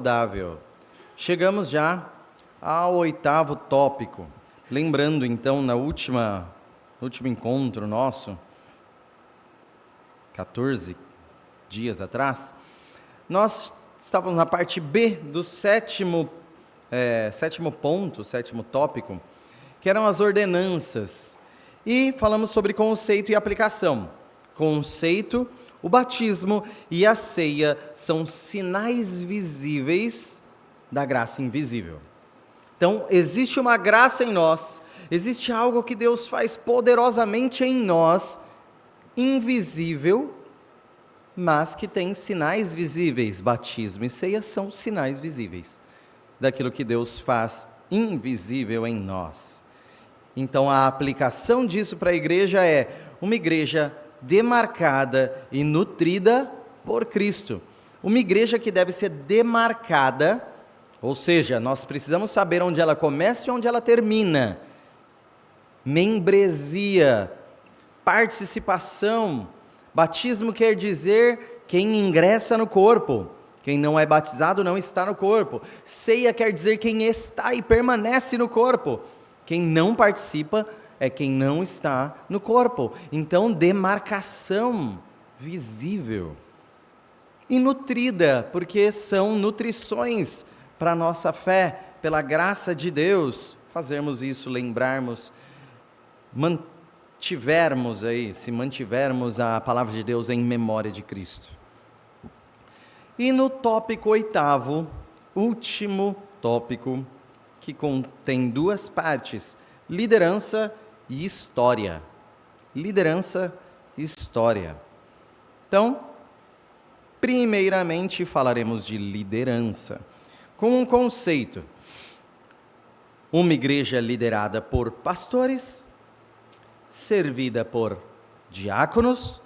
saudável. Chegamos já ao 8º tópico. Lembrando então, no último encontro nosso, 14 dias atrás, nós estávamos na parte B do sétimo ponto, sétimo tópico, que eram as ordenanças. E falamos sobre conceito e aplicação. Conceito: o batismo e a ceia são sinais visíveis da graça invisível. Então, existe uma graça em nós, existe algo que Deus faz poderosamente em nós, invisível, mas que tem sinais visíveis. Batismo e ceia são sinais visíveis daquilo que Deus faz invisível em nós. Então, a aplicação disso para a igreja é uma igreja demarcada e nutrida por Cristo. Uma igreja que deve ser demarcada, ou seja, nós precisamos saber onde ela começa e onde ela termina. Membresia, participação. Batismo quer dizer quem ingressa no corpo. Quem não é batizado não está no corpo. Ceia quer dizer quem está e permanece no corpo. Quem não participa é quem não está no corpo. Então, demarcação visível e nutrida, porque são nutrições para a nossa fé, pela graça de Deus, fazermos isso, lembrarmos, se mantivermos a palavra de Deus em memória de Cristo. E no tópico 8º, último tópico, que contém 2 partes, liderança e história. Liderança e história. Então, primeiramente falaremos de liderança, com um conceito: uma igreja liderada por pastores, servida por diáconos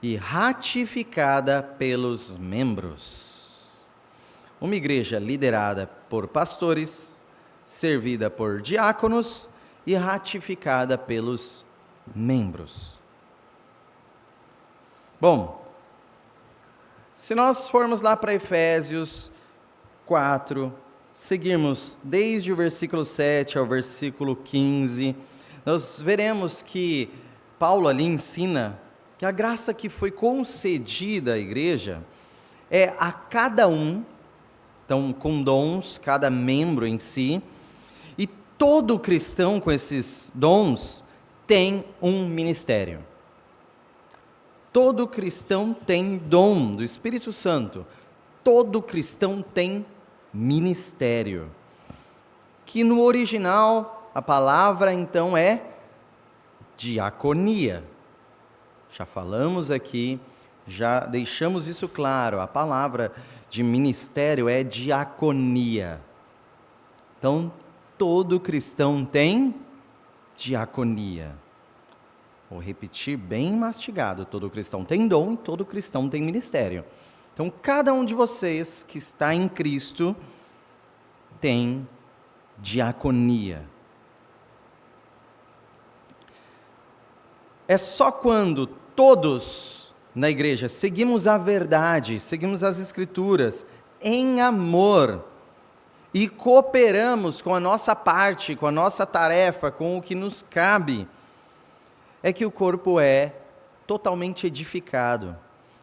e ratificada pelos membros. Uma igreja liderada por pastores, servida por diáconos e ratificada pelos membros. Bom, se nós formos lá para Efésios 4, seguirmos desde o versículo 7 ao versículo 15, nós veremos que Paulo ali ensina que a graça que foi concedida à igreja é a cada um, então com dons, cada membro em si, e todo cristão com esses dons tem um ministério. Todo cristão tem dom do Espírito Santo, todo cristão tem ministério, que no original a palavra então é diaconia. Já falamos aqui, já deixamos isso claro, a palavra de ministério é diaconia. Então, todo cristão tem diaconia. Vou repetir bem mastigado: todo cristão tem dom e todo cristão tem ministério. Então, cada um de vocês que está em Cristo tem diaconia. É só quando todos na igreja seguimos a verdade, seguimos as Escrituras em amor e cooperamos com a nossa parte, com a nossa tarefa, com o que nos cabe, é que o corpo é totalmente edificado.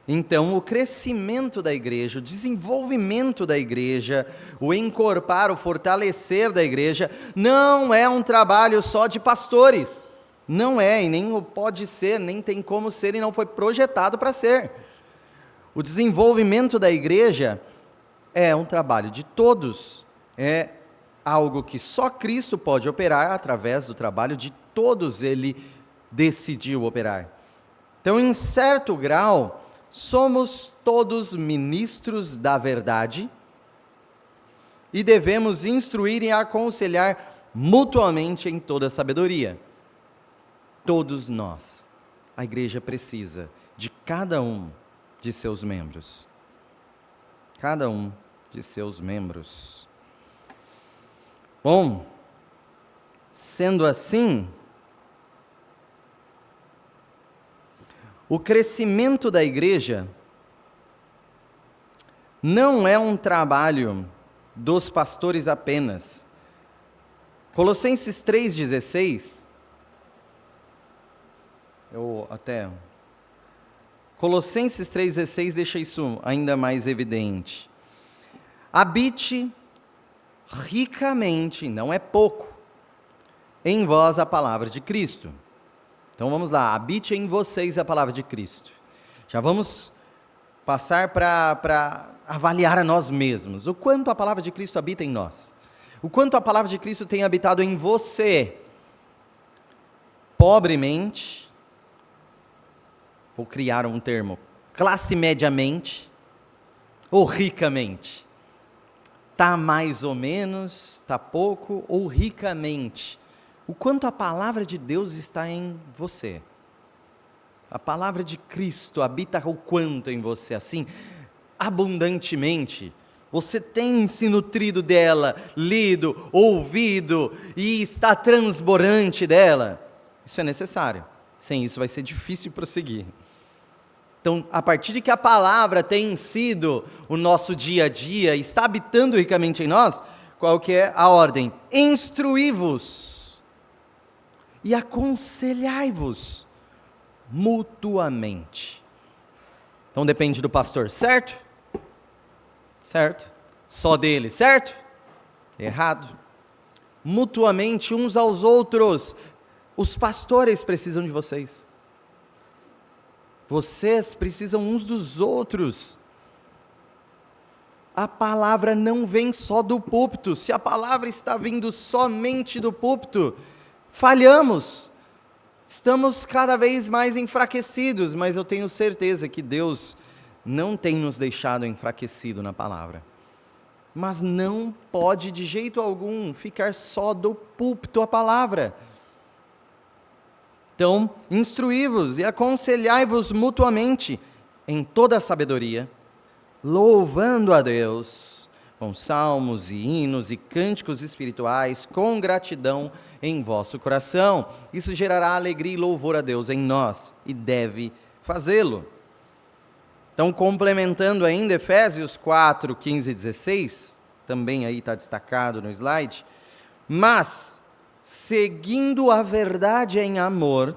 Então, o crescimento da igreja, o desenvolvimento da igreja, o encorpar, o fortalecer da igreja, não é um trabalho só de pastores. Não é, e nem pode ser, nem tem como ser, e não foi projetado para ser. O desenvolvimento da igreja é um trabalho de todos. É algo que só Cristo pode operar através do trabalho de todos. Ele decidiu operar. Então, em certo grau, somos todos ministros da verdade e devemos instruir e aconselhar mutuamente em toda sabedoria. Todos nós, a igreja precisa de cada um de seus membros. Cada um de seus membros. Bom, sendo assim, o crescimento da igreja não é um trabalho dos pastores apenas. Colossenses 3,16, Colossenses 3,16 deixa isso ainda mais evidente. Habite ricamente, não é pouco, em vós a palavra de Cristo. Então vamos lá, habite em vocês a palavra de Cristo. Já vamos passar para avaliar a nós mesmos, o quanto a palavra de Cristo habita em nós, o quanto a palavra de Cristo tem habitado em você. Pobremente, vou criar um termo, classe mediamente ou ricamente? Está mais ou menos, está pouco ou ricamente? O quanto a palavra de Deus está em você? A palavra de Cristo habita o quanto em você? Assim, abundantemente? Você tem se nutrido dela, lido, ouvido e está transbordante dela? Isso é necessário. Sem isso vai ser difícil prosseguir. Então, a partir de que a palavra tem sido o nosso dia a dia, está habitando ricamente em nós, qual que é a ordem? Instruí-vos e aconselhai-vos mutuamente. Então depende do pastor, certo? Certo? Só dele, certo? Errado. Mutuamente uns aos outros. Os pastores precisam de vocês. Vocês precisam uns dos outros. A palavra não vem só do púlpito. Se a palavra está vindo somente do púlpito, falhamos. Estamos cada vez mais enfraquecidos, mas eu tenho certeza que Deus não tem nos deixado enfraquecido na palavra. Mas não pode de jeito algum ficar só do púlpito a palavra. Então, instruí-vos e aconselhai-vos mutuamente em toda a sabedoria, louvando a Deus com salmos e hinos e cânticos espirituais, com gratidão em vosso coração. Isso gerará alegria e louvor a Deus em nós, e deve fazê-lo. Então, complementando ainda Efésios 4, 15 e 16, também aí está destacado no slide, mas, seguindo a verdade em amor,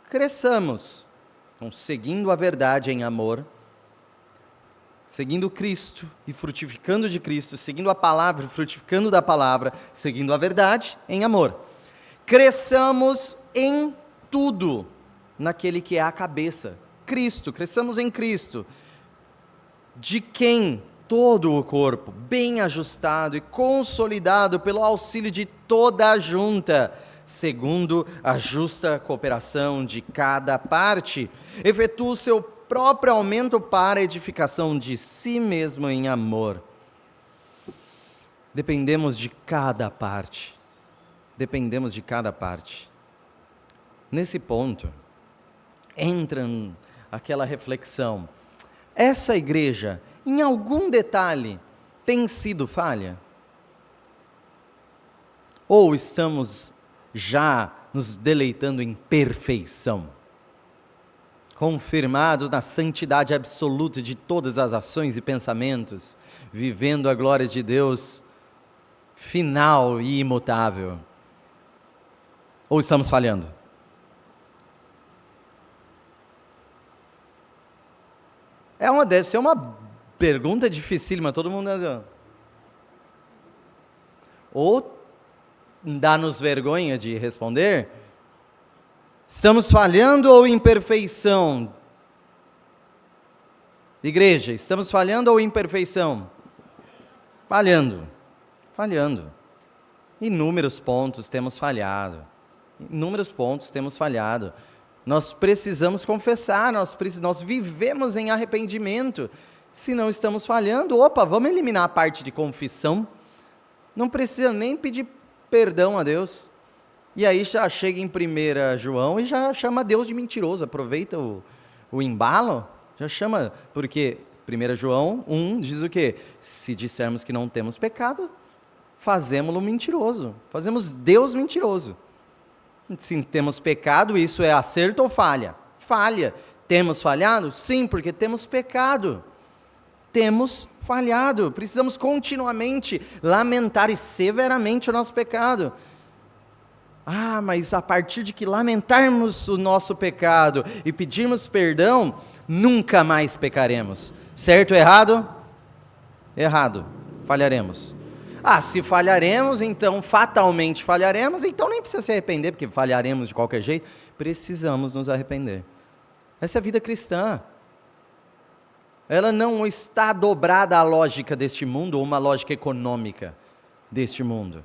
cresçamos. Então, seguindo a verdade em amor, seguindo Cristo e frutificando de Cristo, seguindo a palavra e frutificando da palavra, seguindo a verdade em amor. Cresçamos em tudo naquele que é a cabeça, Cristo. Cresçamos em Cristo, de quem todo o corpo, bem ajustado e consolidado pelo auxílio de toda a junta, segundo a justa cooperação de cada parte, efetua o seu próprio aumento para a edificação de si mesmo em amor. Dependemos de cada parte. Dependemos de cada parte. Nesse ponto, entra aquela reflexão. Essa igreja, em algum detalhe, tem sido falha? Ou estamos já nos deleitando em perfeição? Confirmados na santidade absoluta de todas as ações e pensamentos, vivendo a glória de Deus final e imutável? Ou estamos falhando? Deve ser uma pergunta dificílima, todo mundo ou dá-nos vergonha de responder. Estamos falhando ou em perfeição? Igreja, estamos falhando ou em perfeição? Falhando. Falhando. Inúmeros pontos temos falhado. Inúmeros pontos temos falhado. Nós precisamos confessar, nós vivemos em arrependimento. Se não estamos falhando, vamos eliminar a parte de confissão. Não precisa nem pedir perdão a Deus. E aí já chega em 1 João e já chama Deus de mentiroso. Aproveita o embalo, já chama, porque 1 João 1 diz o quê? Se dissermos que não temos pecado, fazemos-lo mentiroso. Fazemos Deus mentiroso. Se temos pecado, isso é acerto ou falha? Falha. Temos falhado? Sim, porque temos pecado. temos falhado, precisamos continuamente lamentar e severamente o nosso pecado. Mas a partir de que lamentarmos o nosso pecado e pedirmos perdão, nunca mais pecaremos. Certo ou errado? Errado, falharemos. Se falharemos, então fatalmente falharemos, então nem precisa se arrepender, porque falharemos de qualquer jeito. Precisamos nos arrepender. Essa é a vida cristã. Ela não está dobrada à lógica deste mundo, ou uma lógica econômica deste mundo.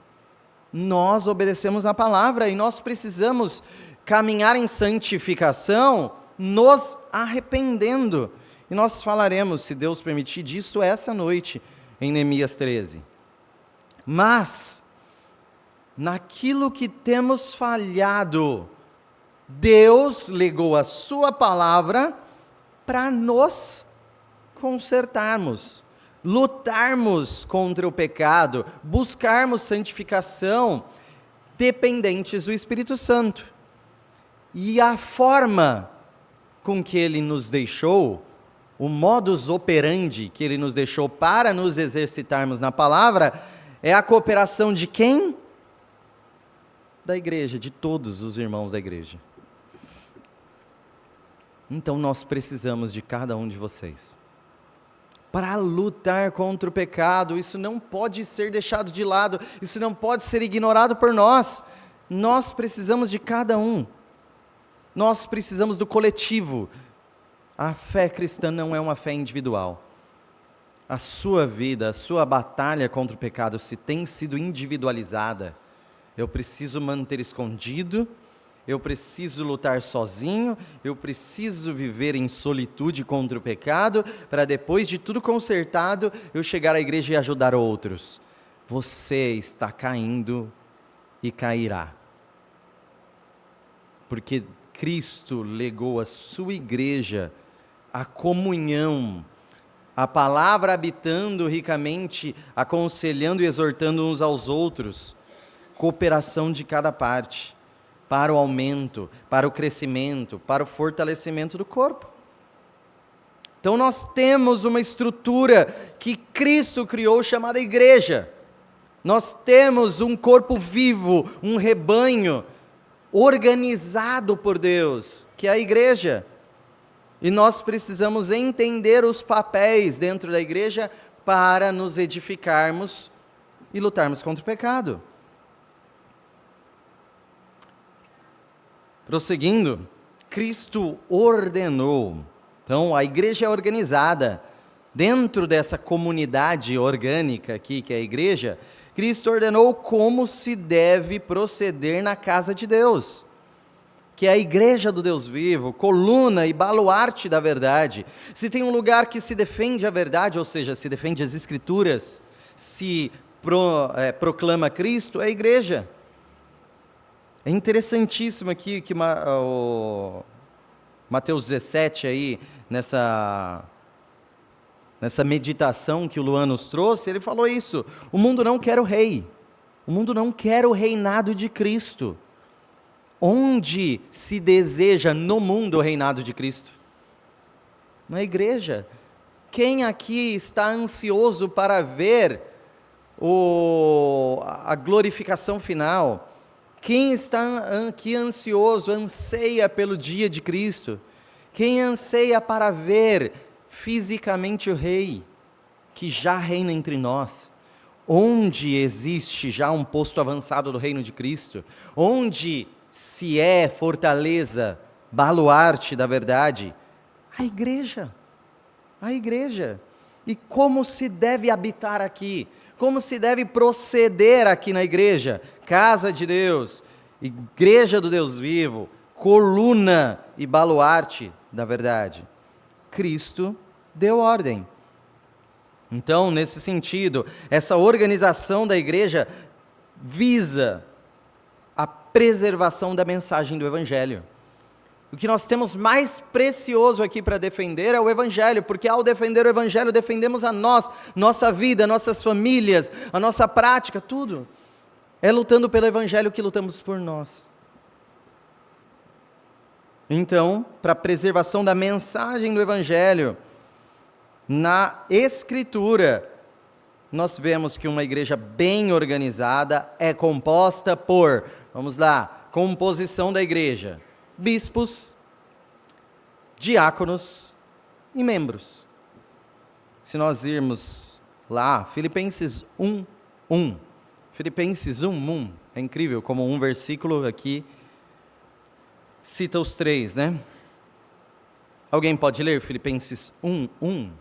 Nós obedecemos a palavra e nós precisamos caminhar em santificação, nos arrependendo. E nós falaremos, se Deus permitir, disso essa noite, em Neemias 13. Mas, naquilo que temos falhado, Deus legou a sua palavra para nos consertarmos, lutarmos contra o pecado, buscarmos santificação, dependentes do Espírito Santo. E a forma com que Ele nos deixou, o modus operandi que Ele nos deixou para nos exercitarmos na palavra, é a cooperação de quem? Da igreja, de todos os irmãos da igreja. Então nós precisamos de cada um de vocês. Para lutar contra o pecado, isso não pode ser deixado de lado, isso não pode ser ignorado por nós. Nós precisamos de cada um. Nós precisamos do coletivo. A fé cristã não é uma fé individual. A sua vida, a sua batalha contra o pecado, se tem sido individualizada, eu preciso manter escondido, eu preciso lutar sozinho, eu preciso viver em solitude contra o pecado, para depois de tudo consertado, eu chegar à igreja e ajudar outros. Você está caindo e cairá. Porque Cristo legou à sua igreja a comunhão, a palavra habitando ricamente, aconselhando e exortando uns aos outros, cooperação de cada parte, para o aumento, para o crescimento, para o fortalecimento do corpo. Então nós temos uma estrutura que Cristo criou chamada igreja. Nós temos um corpo vivo, um rebanho organizado por Deus, que é a igreja. E nós precisamos entender os papéis dentro da igreja para nos edificarmos e lutarmos contra o pecado. Prosseguindo, Cristo ordenou. Então, a igreja é organizada. Dentro dessa comunidade orgânica aqui, que é a igreja, Cristo ordenou como se deve proceder na casa de Deus, que é a igreja do Deus vivo, coluna e baluarte da verdade. Se tem um lugar que se defende a verdade, ou seja, se defende as Escrituras, se proclama Cristo, é a igreja. É interessantíssimo aqui que o Mateus 17, aí, nessa meditação que o Luan nos trouxe, ele falou isso: o mundo não quer o rei, o mundo não quer o reinado de Cristo. Onde se deseja no mundo o reinado de Cristo? Na igreja. Quem aqui está ansioso para ver a glorificação final? Quem está aqui ansioso, anseia pelo dia de Cristo? Quem anseia para ver fisicamente o Rei, que já reina entre nós? Onde existe já um posto avançado do reino de Cristo? Onde se é fortaleza, baluarte da verdade? A igreja. A igreja. E como se deve habitar aqui? Como se deve proceder aqui na igreja? Casa de Deus, igreja do Deus vivo, coluna e baluarte da verdade. Cristo deu ordem. Então, nesse sentido, essa organização da igreja visa a preservação da mensagem do Evangelho. O que nós temos mais precioso aqui para defender é o Evangelho, porque ao defender o Evangelho, defendemos a nós, nossa vida, nossas famílias, a nossa prática, tudo. É lutando pelo Evangelho que lutamos por nós. Então, para a preservação da mensagem do Evangelho, Na Escritura, nós vemos que uma igreja bem organizada é composta por, vamos lá, composição da igreja: bispos, diáconos e membros. Se nós irmos lá, Filipenses 1:1. Filipenses 1:1. É incrível como um versículo aqui cita os três, né? Alguém pode ler Filipenses 1:1?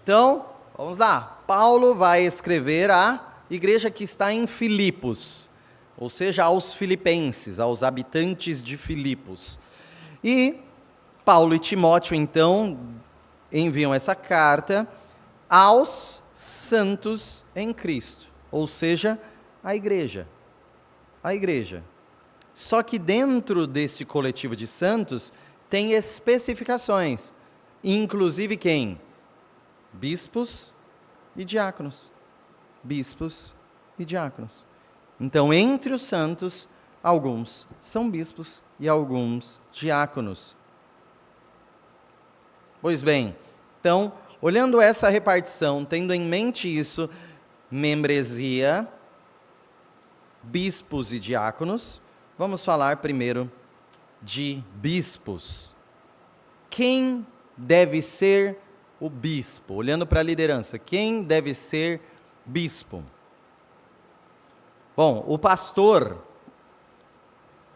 Então, vamos lá. Paulo vai escrever à igreja que está em Filipos, ou seja, aos filipenses, aos habitantes de Filipos. E Paulo e Timóteo, então, enviam essa carta aos santos em Cristo, ou seja, a igreja. A igreja. Só que dentro desse coletivo de santos tem especificações, inclusive quem? Bispos e diáconos. Bispos e diáconos. Então, entre os santos, alguns são bispos e alguns diáconos. Pois bem, então, olhando essa repartição, tendo em mente isso, membresia, bispos e diáconos, vamos falar primeiro de bispos. Quem deve ser o bispo? Olhando para a liderança, quem deve ser bispo? Bom, o pastor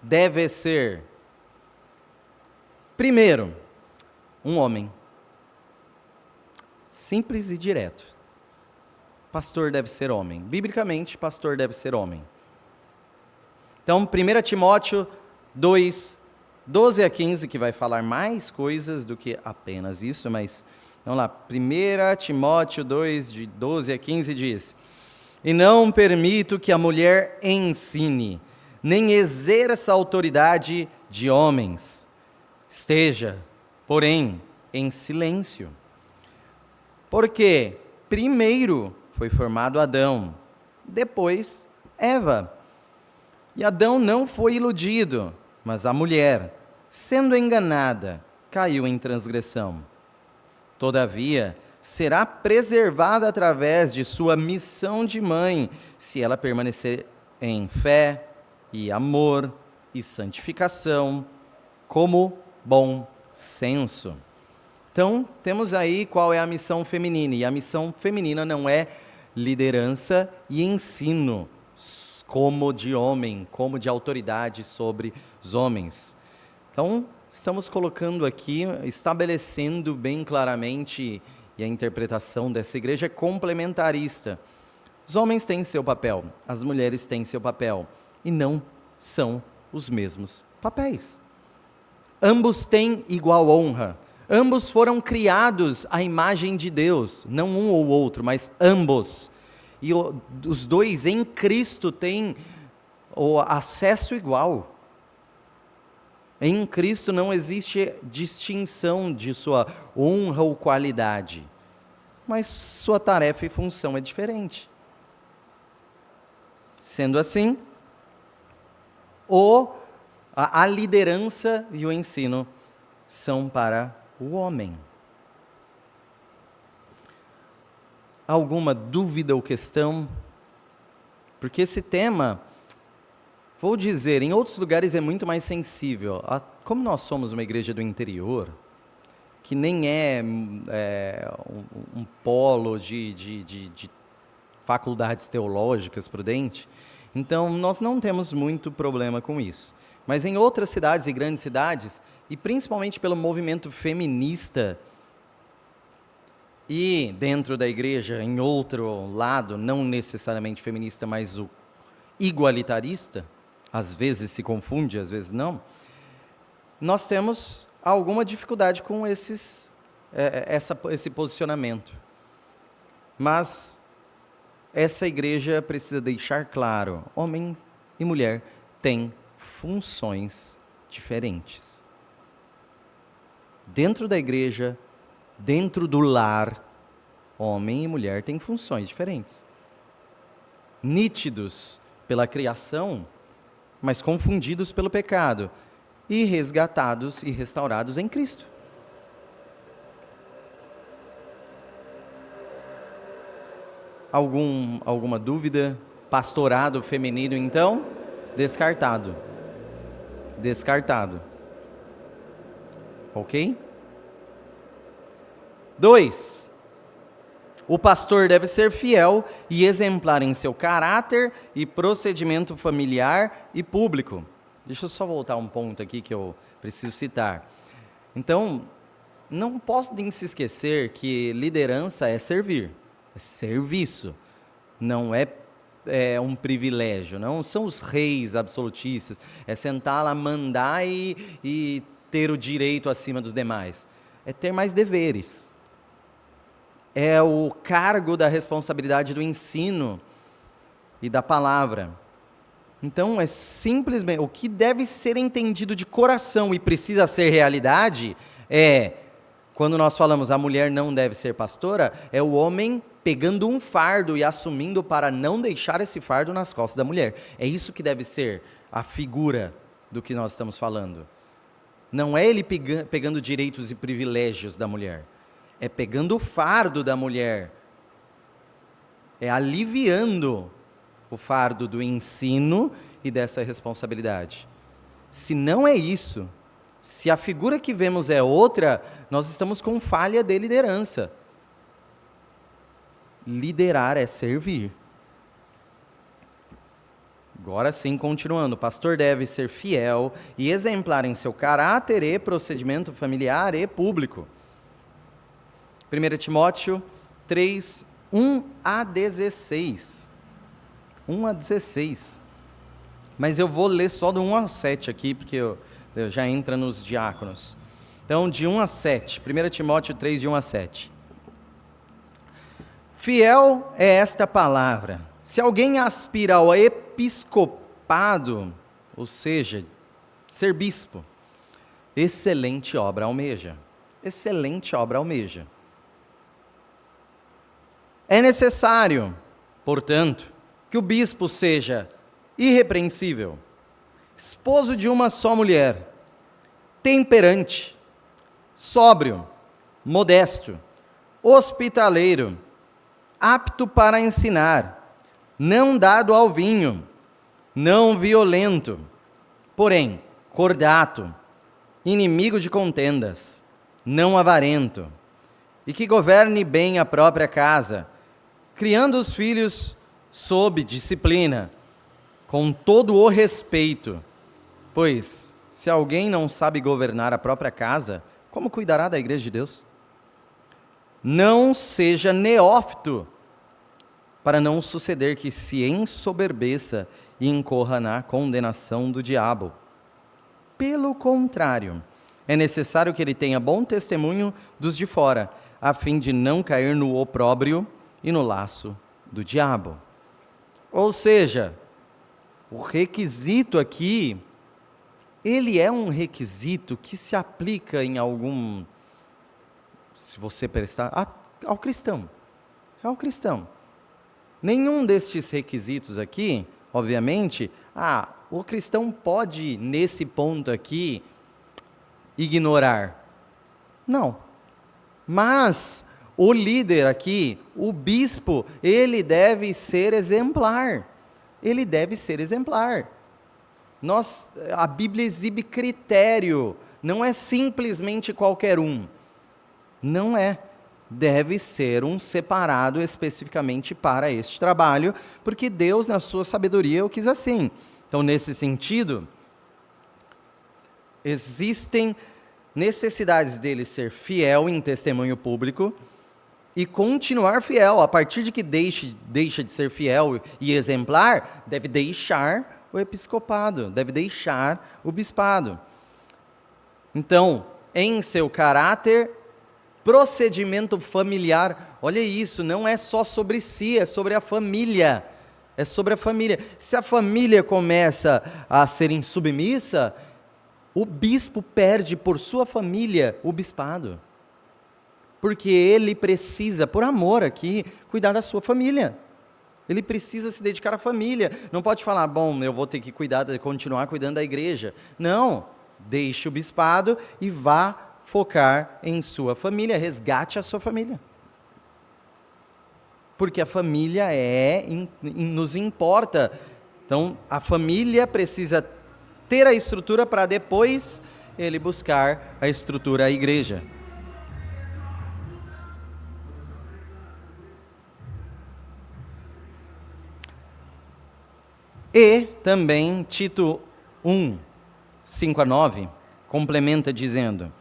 deve ser, primeiro, um homem. Simples e direto. Pastor deve ser homem. Biblicamente, pastor deve ser homem. Então, 1 Timóteo 2:12-15, que vai falar mais coisas do que apenas isso, mas vamos lá. 1 Timóteo 2:12-15 diz: E não permito que a mulher ensine, nem exerça autoridade de homens. Esteja, porém, em silêncio. Porque primeiro foi formado Adão, depois Eva. E Adão não foi iludido, mas a mulher, sendo enganada, caiu em transgressão. Todavia, será preservada através de sua missão de mãe, se ela permanecer em fé e amor e santificação, como bom senso. Então, temos aí qual é a missão feminina, e a missão feminina não é liderança e ensino, como de homem, como de autoridade sobre os homens. Então, estamos colocando aqui, estabelecendo bem claramente, e a interpretação dessa igreja é complementarista. Os homens têm seu papel, as mulheres têm seu papel, e não são os mesmos papéis. Ambos têm igual honra. Ambos foram criados à imagem de Deus, não um ou outro, mas ambos. E os dois em Cristo têm o acesso igual. Em Cristo não existe distinção de sua honra ou qualidade, mas sua tarefa e função é diferente. Sendo assim, a liderança e o ensino são para o homem. Alguma dúvida ou questão? Porque esse tema, vou dizer, em outros lugares é muito mais sensível. Como nós somos uma igreja do interior, que nem é um polo de faculdades teológicas prudente, então nós não temos muito problema com isso. Mas em outras cidades e grandes cidades, e principalmente pelo movimento feminista, e dentro da igreja, em outro lado, não necessariamente feminista, mas o igualitarista, às vezes se confunde, às vezes não, nós temos alguma dificuldade com esse posicionamento. Mas essa igreja precisa deixar claro, homem e mulher têm funções diferentes. Dentro da igreja, dentro do lar, homem e mulher têm funções diferentes. Nítidos pela criação, mas confundidos pelo pecado, e resgatados e restaurados em Cristo. Alguma dúvida? Pastorado feminino, então? Descartado. Descartado. Ok? 2. O pastor deve ser fiel e exemplar em seu caráter e procedimento familiar e público. Deixa eu só voltar um ponto aqui que eu preciso citar. Então, não podem se esquecer que liderança é servir, é serviço, não é um privilégio, não são os reis absolutistas, é sentar lá, mandar e ter o direito acima dos demais, é ter mais deveres. É o cargo da responsabilidade do ensino e da palavra. Então, é simplesmente, o que deve ser entendido de coração e precisa ser realidade quando nós falamos a mulher não deve ser pastora, é o homem pegando um fardo e assumindo para não deixar esse fardo nas costas da mulher. É isso que deve ser a figura do que nós estamos falando. Não é ele pegando direitos e privilégios da mulher. É pegando o fardo da mulher, é aliviando o fardo do ensino e dessa responsabilidade. Se não é isso, se a figura que vemos é outra, nós estamos com falha de liderança. Liderar é servir. Agora sim, continuando, o pastor deve ser fiel e exemplar em seu caráter e procedimento familiar e público. 1 Timóteo 3, 1 a 16. 1 a 16. Mas eu vou ler só do 1 a 7 aqui, porque eu já entra nos diáconos. Então, de 1 a 7. 1 Timóteo 3, de 1 a 7. Fiel é esta palavra. Se alguém aspira ao episcopado, ou seja, ser bispo, excelente obra almeja. Excelente obra almeja. É necessário, portanto, que o bispo seja irrepreensível, esposo de uma só mulher, temperante, sóbrio, modesto, hospitaleiro, apto para ensinar, não dado ao vinho, não violento, porém cordato, inimigo de contendas, não avarento, e que governe bem a própria casa, criando os filhos sob disciplina, com todo o respeito. Pois, se alguém não sabe governar a própria casa, como cuidará da igreja de Deus? Não seja neófito, para não suceder que se ensoberbeça e incorra na condenação do diabo. Pelo contrário, é necessário que ele tenha bom testemunho dos de fora, a fim de não cair no opróbrio e no laço do diabo. Ou seja, o requisito aqui, ele é um requisito que se aplica em algum, se você prestar, ao cristão. Ao cristão. Nenhum destes requisitos aqui, obviamente, o cristão pode, nesse ponto aqui, ignorar. Não. Mas o líder aqui, o bispo, ele deve ser exemplar. Ele deve ser exemplar. A Bíblia exibe critério, não é simplesmente qualquer um. Não é. Deve ser um separado especificamente para este trabalho, porque Deus, na sua sabedoria, o quis assim. Então, nesse sentido, existem necessidades dele ser fiel em testemunho público e continuar fiel. A partir de que deixa de ser fiel e exemplar, deve deixar o episcopado, deve deixar o bispado. Então, em seu caráter, procedimento familiar, olha isso, não é só sobre si, é sobre a família. É sobre a família. Se a família começa a ser insubmissa, o bispo perde por sua família o bispado. Porque ele precisa, por amor aqui, cuidar da sua família. Ele precisa se dedicar à família. Não pode falar, bom, eu vou ter que continuar cuidando da igreja. Não, deixe o bispado e vá focar em sua família, resgate a sua família. Porque a família nos importa. Então, a família precisa ter a estrutura para depois ele buscar a estrutura, a igreja. E também Tito 1, 5-9, complementa dizendo,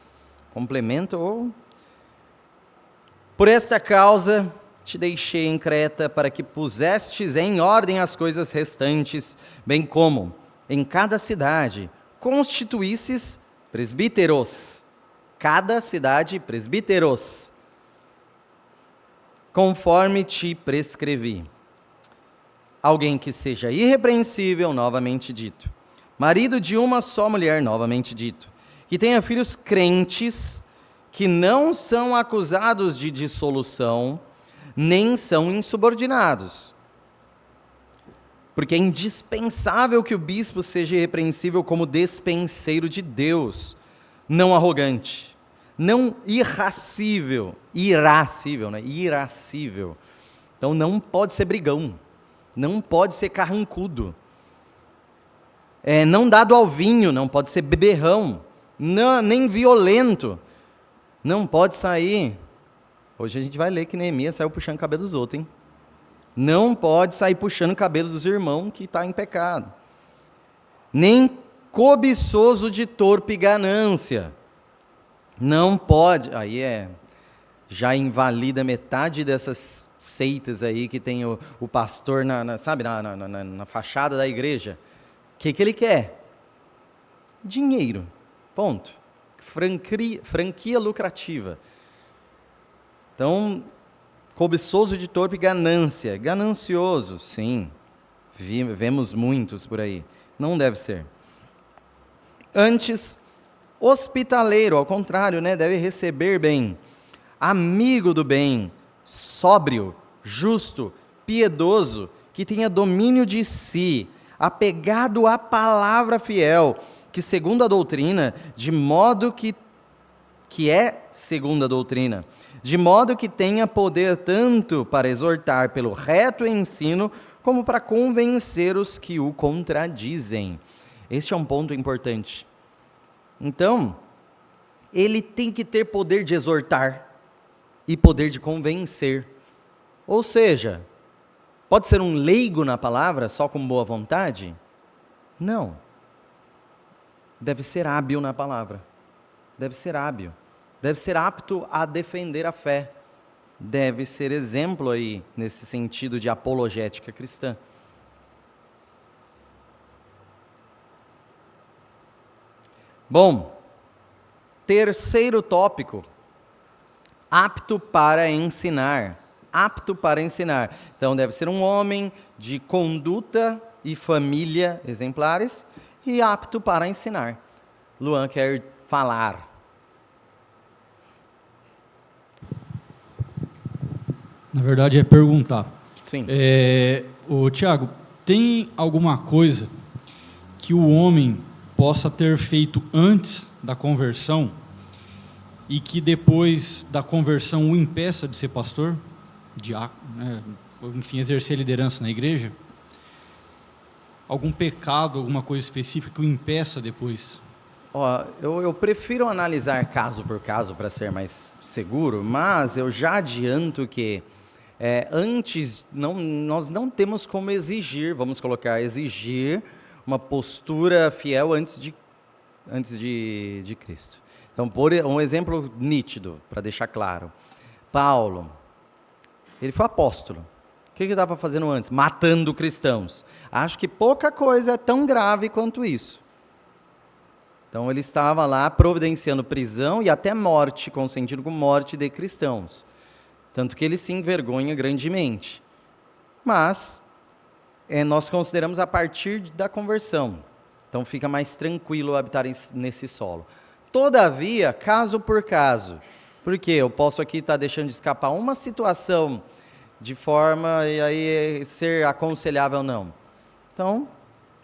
por esta causa te deixei em Creta para que pusestes em ordem as coisas restantes, bem como em cada cidade constituísses presbíteros, cada cidade presbíteros, conforme te prescrevi. Alguém que seja irrepreensível, novamente dito. Marido de uma só mulher, novamente dito. Que tenha filhos crentes, que não são acusados de dissolução, nem são insubordinados. Porque é indispensável que o bispo seja irrepreensível como despenseiro de Deus, não arrogante, não irascível. Então não pode ser brigão. Não pode ser carrancudo, não dado ao vinho, não pode ser beberrão, nem violento, não pode sair. Hoje a gente vai ler que Neemias saiu puxando o cabelo dos outros, hein? Não pode sair puxando o cabelo dos irmãos que está em pecado. Nem cobiçoso de torpe ganância. Não pode, já invalida metade dessas seitas aí que tem o pastor na fachada da igreja. O que ele quer? Dinheiro, ponto. Franquia lucrativa. Então, cobiçoso de torpe ganância, ganancioso, sim, vemos muitos por aí, não deve ser. Antes, hospitaleiro, ao contrário, deve receber bem, amigo do bem, sóbrio, justo, piedoso, que tenha domínio de si, apegado à palavra fiel, que segundo a doutrina, de modo que é segundo a doutrina, de modo que tenha poder tanto para exortar pelo reto ensino, como para convencer os que o contradizem. Este é um ponto importante. Então, ele tem que ter poder de exortar e poder de convencer. Ou seja, pode ser um leigo na palavra, só com boa vontade? Não. Deve ser hábil na palavra. Deve ser hábil. Deve ser apto a defender a fé. Deve ser exemplo aí, nesse sentido de apologética cristã. Bom, terceiro tópico, apto para ensinar. Apto para ensinar. Então, deve ser um homem de conduta e família exemplares e apto para ensinar. Luan quer falar. Na verdade, é perguntar. Sim. Tiago, tem alguma coisa que o homem possa ter feito antes da conversão e que depois da conversão o impeça de ser pastor, diácono, enfim, exercer liderança na igreja? Algum pecado, alguma coisa específica que o impeça depois? Eu prefiro analisar caso por caso para ser mais seguro, mas eu já adianto que antes, nós não temos como exigir uma postura fiel antes de Cristo. Então, por um exemplo nítido, para deixar claro, Paulo, ele foi apóstolo. O que ele estava fazendo antes? Matando cristãos. Acho que pouca coisa é tão grave quanto isso. Então, ele estava lá providenciando prisão e até morte, consentindo com morte de cristãos. Tanto que ele se envergonha grandemente. Mas, nós consideramos a partir da conversão. Então, fica mais tranquilo habitar nesse solo. Todavia, caso por caso, porque eu posso aqui estar deixando de escapar uma situação de forma e aí ser aconselhável ou não. Então,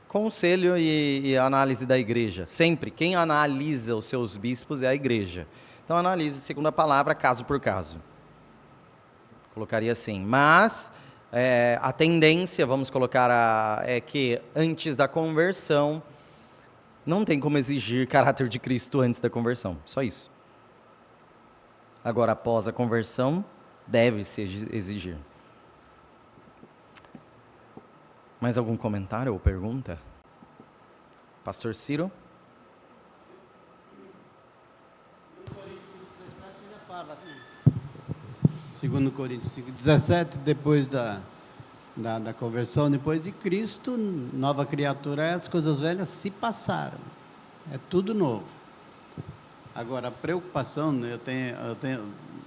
conselho e análise da igreja. Sempre, quem analisa os seus bispos é a igreja. Então, analise segundo a palavra, caso por caso. Colocaria assim. Mas, a tendência, vamos colocar, é que antes da conversão, não tem como exigir caráter de Cristo antes da conversão. Só isso. Agora, após a conversão, deve-se exigir. Mais algum comentário ou pergunta? Pastor Ciro? Segundo Coríntios 5:17, depois da conversão, depois de Cristo, nova criatura, as coisas velhas se passaram. É tudo novo. Agora, a preocupação, né,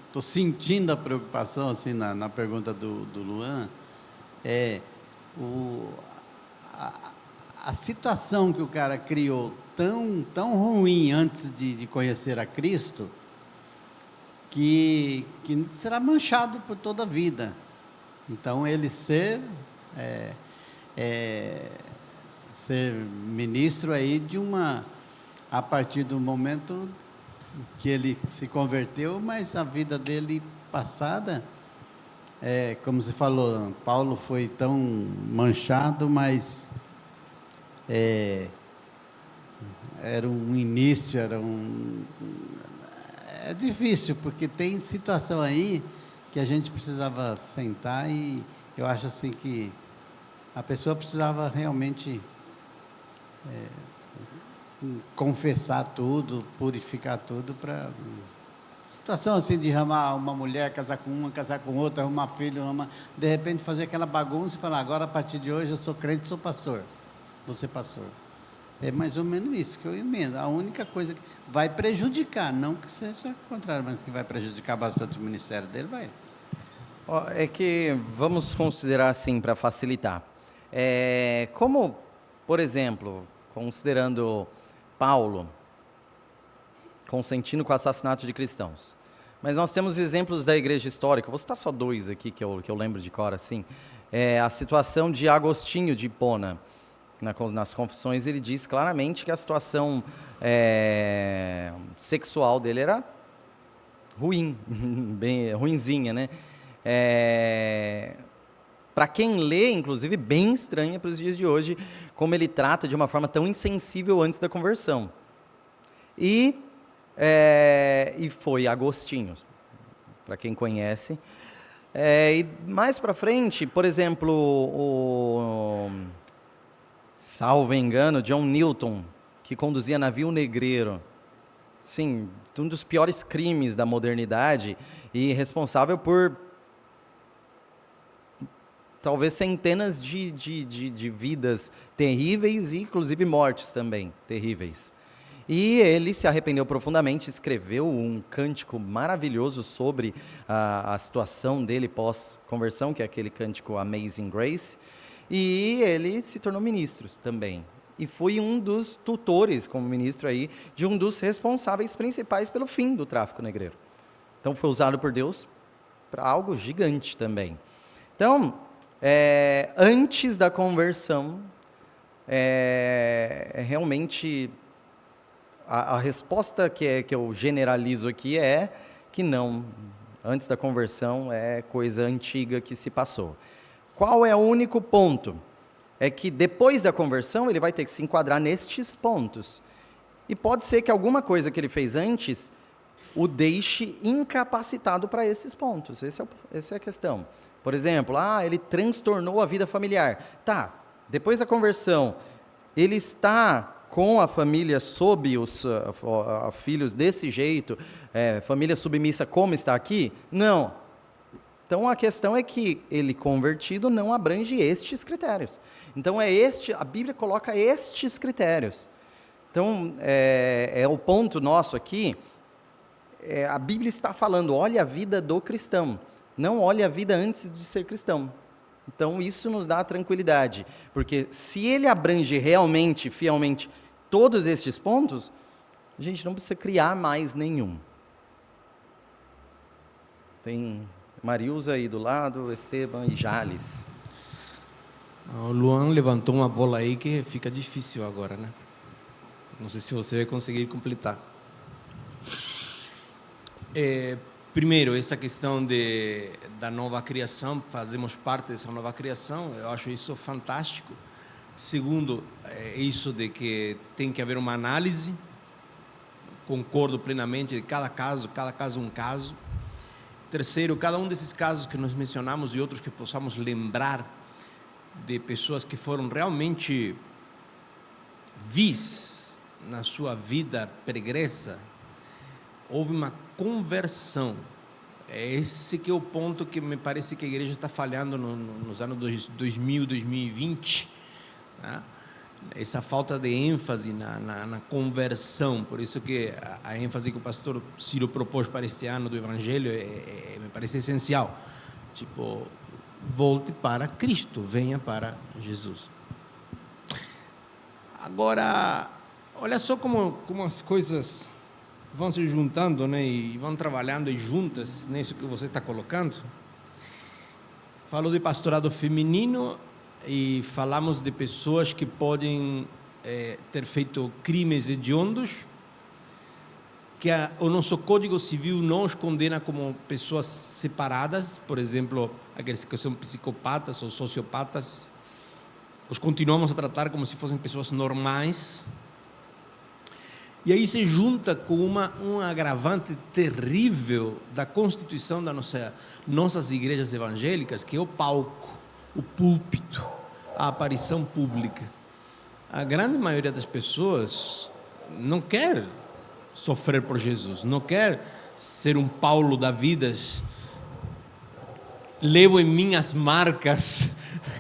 estou sentindo a preocupação, assim, na pergunta do Luan, a situação que o cara criou tão ruim antes de conhecer a Cristo, que será manchado por toda a vida. Então, ele ser ministro aí a partir do momento que ele se converteu, mas a vida dele passada, como você falou, Paulo foi tão manchado, mas era um início, é difícil, porque tem situação aí que a gente precisava sentar e eu acho assim que a pessoa precisava realmente confessar tudo, purificar tudo, para situação assim de arrumar uma mulher, casar com uma, casar com outra, arrumar filho, de repente fazer aquela bagunça e falar, agora a partir de hoje eu sou crente, sou pastor, vou ser pastor. É mais ou menos isso que eu emendo. A única coisa que vai prejudicar, não que seja contrário, mas que vai prejudicar bastante o ministério dele, vai. É que vamos considerar assim para facilitar. Como, por exemplo, considerando Paulo consentindo com o assassinato de cristãos. Mas nós temos exemplos da igreja histórica, vou citar só dois aqui que eu lembro de cor assim. A situação de Agostinho de Hipona. Nas confissões ele diz claramente que a situação sexual dele era ruim, bem ruinzinha, né? Para quem lê, inclusive, bem estranha para os dias de hoje, como ele trata de uma forma tão insensível antes da conversão. E foi Agostinho, para quem conhece. E mais para frente, por exemplo, salvo engano, John Newton, que conduzia navio negreiro. Sim, um dos piores crimes da modernidade e responsável por talvez centenas de vidas terríveis e inclusive mortes também terríveis. E ele se arrependeu profundamente, escreveu um cântico maravilhoso sobre a situação dele pós-conversão, que é aquele cântico Amazing Grace, e ele se tornou ministro também. E foi um dos tutores, como ministro aí, de um dos responsáveis principais pelo fim do tráfico negreiro. Então foi usado por Deus para algo gigante também. Então, antes da conversão, realmente a resposta que eu generalizo aqui é que não, antes da conversão é coisa antiga que se passou. Qual é o único ponto? É que depois da conversão ele vai ter que se enquadrar nestes pontos. E pode ser que alguma coisa que ele fez antes o deixe incapacitado para esses pontos. Essa é a questão. Por exemplo, ele transtornou a vida familiar. Tá, depois da conversão, ele está com a família sob os filhos desse jeito, família submissa como está aqui? Não. Então a questão é que ele convertido não abrange estes critérios. Então a Bíblia coloca estes critérios. Então o ponto nosso aqui, a Bíblia está falando, olha a vida do cristão, não olha a vida antes de ser cristão. Então isso nos dá tranquilidade, porque se ele abrange realmente, fielmente, todos estes pontos, a gente não precisa criar mais nenhum. Marilza aí do lado, Esteban e Jales. O Luan levantou uma bola aí que fica difícil agora, né? Não sei se você vai conseguir completar. Primeiro, essa questão da nova criação, fazemos parte dessa nova criação, eu acho isso fantástico. Segundo, isso de que tem que haver uma análise, concordo plenamente de cada caso um caso. Terceiro, cada um desses casos que nós mencionamos e outros que possamos lembrar de pessoas que foram realmente vis na sua vida pregressa, houve uma conversão. É esse que é o ponto que me parece que a igreja está falhando nos anos 2000, 2020, né? Essa falta de ênfase na conversão. Por isso que a ênfase que o pastor Ciro propôs para este ano do Evangelho me parece essencial. Tipo, volte para Cristo, venha para Jesus. Agora, olha só como as coisas vão se juntando, né, e vão trabalhando juntas nisso que você está colocando. Falo de pastorado feminino e falamos de pessoas que podem ter feito crimes hediondos, que o nosso Código Civil não os condena como pessoas separadas, por exemplo, aqueles que são psicopatas ou sociopatas, os continuamos a tratar como se fossem pessoas normais. E aí se junta com um agravante terrível da constituição das nossas igrejas evangélicas, que é o palco, o púlpito, a aparição pública. A grande maioria das pessoas não quer sofrer por Jesus, não quer ser um Paulo da vida, levo em mim as marcas,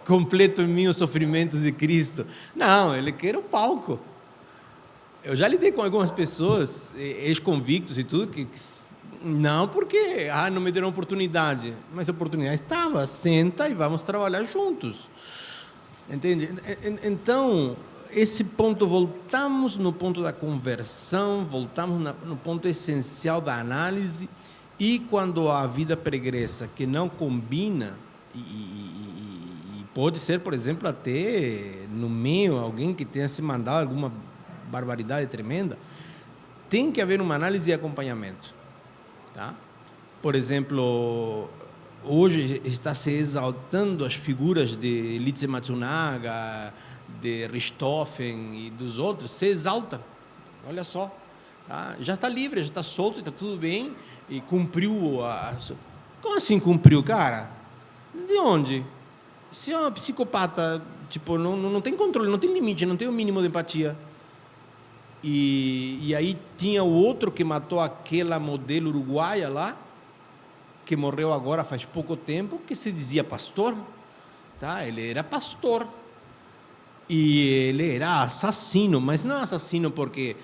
completo em mim os sofrimentos de Cristo. Não, ele quer o palco. Eu já lidei com algumas pessoas, ex-convictos e tudo, que não, porque não me deram oportunidade. Mas a oportunidade estava, senta e vamos trabalhar juntos. Entende? Então, esse ponto, voltamos no ponto da conversão, voltamos no ponto essencial da análise, e quando a vida pregressa que não combina, e pode ser, por exemplo, até no meio, alguém que tenha se mandado alguma barbaridade tremenda, tem que haver uma análise e acompanhamento. Tá? Por exemplo, hoje está se exaltando as figuras de Lietzsche Matsunaga, de Richthofen e dos outros, se exalta. Olha só, tá? Já está livre, já está solto, está tudo bem, e cumpriu a... Como assim cumpriu, cara? De onde? Se é uma psicopata, tipo, não tem controle, não tem limite, não tem o mínimo de empatia. E aí tinha o outro que matou aquela modelo uruguaia lá, que morreu agora faz pouco tempo, que se dizia pastor, tá? Ele era pastor e ele era assassino, mas não assassino porque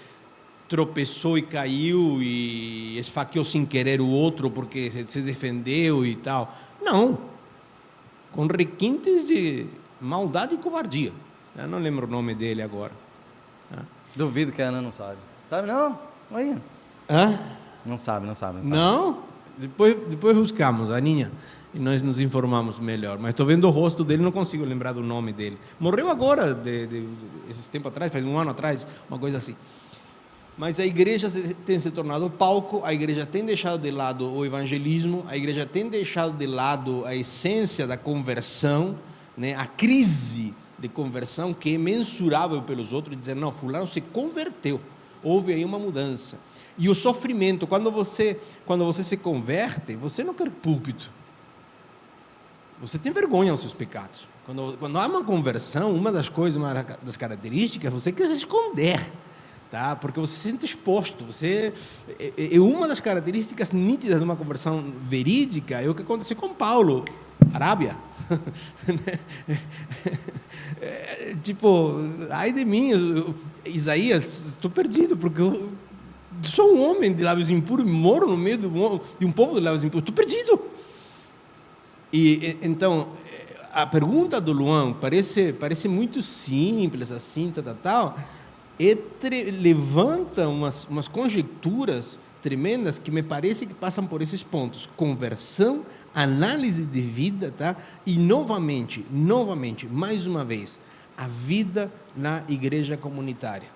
tropeçou e caiu e esfaqueou sem querer o outro porque se defendeu e tal. Não, com requintes de maldade e covardia. Eu não lembro o nome dele agora. Duvido que a Ana não sabe. Sabe não? Aí. Hã? Não sabe. Não? Depois buscamos, Aninha, e nós nos informamos melhor. Mas estou vendo o rosto dele, não consigo lembrar do nome dele. Morreu agora, esses tempos atrás, faz um ano atrás, uma coisa assim. Mas a igreja tem se tornado palco, a igreja tem deixado de lado o evangelismo, a igreja tem deixado de lado a essência da conversão, né? A crise de conversão que é mensurável pelos outros, dizer, não, fulano se converteu, houve aí uma mudança. E o sofrimento, quando você se converte, você não quer púlpito, você tem vergonha aos seus pecados. Quando há uma conversão, uma das características, você quer se esconder, tá? Porque você se sente exposto, uma das características nítidas de uma conversão verídica é o que aconteceu com Paulo, Arábia. Tipo, ai de mim, Isaías, estou perdido, porque eu sou um homem de lábios impuros, moro no meio de um povo de lábios impuros, estou perdido. E então, a pergunta do Luan parece muito simples, assim, tal, levanta umas conjecturas tremendas que me parece que passam por esses pontos: conversão, análise de vida, tá? E novamente, mais uma vez, a vida na igreja comunitária,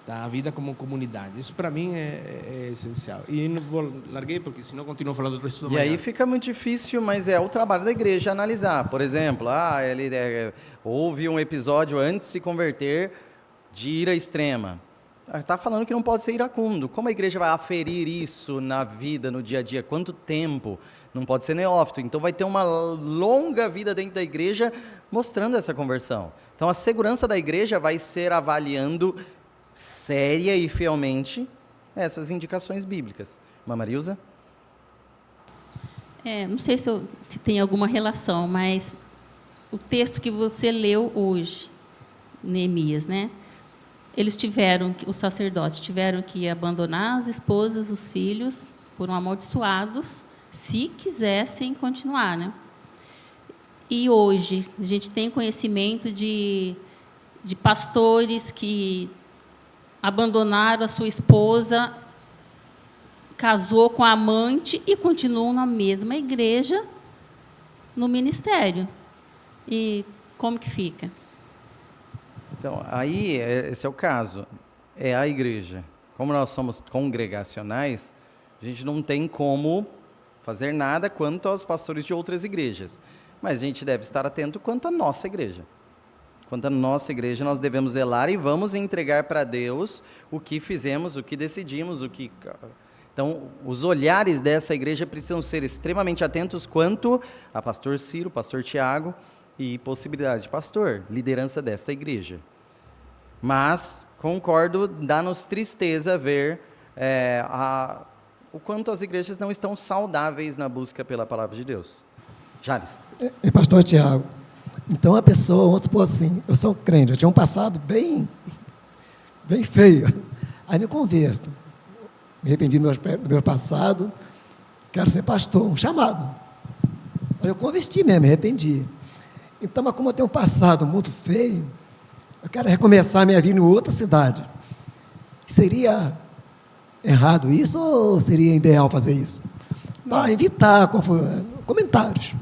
tá? A vida como comunidade. Isso para mim é essencial. E não larguei porque senão continuo falando do resto do E aí fica muito difícil, mas é o trabalho da igreja analisar. Por exemplo, houve um episódio antes de se converter de ira extrema. Está falando que não pode ser iracundo. Como a igreja vai aferir isso na vida, no dia a dia? Quanto tempo? Não pode ser neófito. Então vai ter uma longa vida dentro da igreja mostrando essa conversão. Então a segurança da igreja vai ser avaliando séria e fielmente essas indicações bíblicas. Marilza? Não sei se tem alguma relação, mas o texto que você leu hoje, Neemias, né? Os sacerdotes tiveram que abandonar as esposas, os filhos, foram amaldiçoados, se quisessem continuar, né? E hoje, a gente tem conhecimento de pastores que abandonaram a sua esposa, casou com a amante e continuam na mesma igreja, no ministério. E como que fica? Então, aí, esse é o caso. É a igreja. Como nós somos congregacionais, a gente não tem como fazer nada quanto aos pastores de outras igrejas. Mas a gente deve estar atento quanto à nossa igreja. Quanto à nossa igreja, nós devemos zelar e vamos entregar para Deus o que fizemos, o que decidimos, Então, os olhares dessa igreja precisam ser extremamente atentos quanto a pastor Ciro, pastor Tiago e possibilidade de pastor, liderança dessa igreja. Mas, concordo, dá-nos tristeza ver o quanto as igrejas não estão saudáveis na busca pela palavra de Deus. Jales. Pastor Tiago, então a pessoa, vamos supor assim, eu sou crente, eu tinha um passado bem feio, aí me converto, me arrependi do meu passado, quero ser pastor, um chamado. Aí eu converti mesmo, me arrependi. Então, mas como eu tenho um passado muito feio, eu quero recomeçar a minha vida em outra cidade. Seria errado isso ou seria ideal fazer isso? Para evitar comentários.